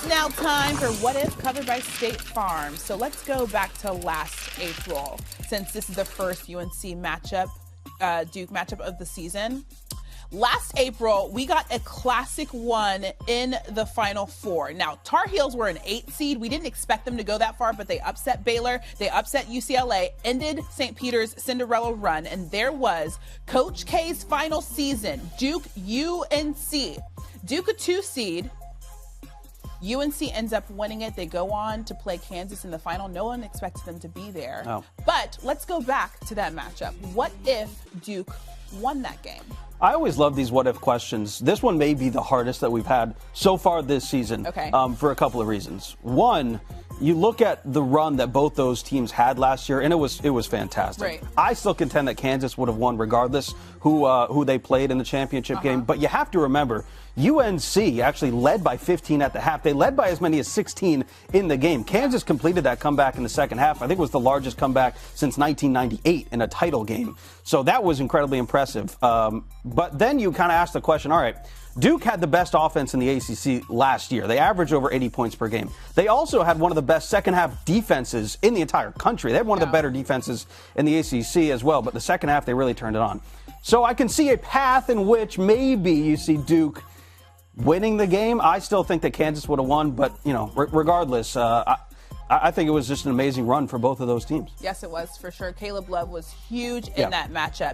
It's now time for What If, covered by State Farm. So let's go back to last April, since this is the first UNC matchup, Duke matchup of the season. Last April, we got a classic one in the Final Four. Now, Tar Heels were an 8 seed. We didn't expect them to go that far, but they upset Baylor. They upset UCLA, ended St. Peter's Cinderella run, and there was Coach K's final season, Duke UNC. Duke a 2 seed. UNC ends up winning it. They go on to play Kansas in the final. No one expected them to be there. Oh. But let's go back to that matchup. What if Duke won that game? I always love these what-if questions. This one may be the hardest that we've had so far this season, for a couple of reasons. One, you look at the run that both those teams had last year, and it was fantastic. Right. I still contend that Kansas would have won regardless who they played in the championship game. But you have to remember, UNC actually led by 15 at the half. They led by as many as 16 in the game. Kansas completed that comeback in the second half. I think it was the largest comeback since 1998 in a title game. So that was incredibly impressive. But then you kind of ask the question, all right, Duke had the best offense in the ACC last year. They averaged over 80 points per game. They also had one of the best second-half defenses in the entire country. They had one of the better defenses in the ACC as well, but the second half, they really turned it on. So I can see a path in which maybe you see Duke winning the game. I still think that Kansas would have won, but, you know, regardless, I think it was just an amazing run for both of those teams. Yes, it was, for sure. Caleb Love was huge in that matchup.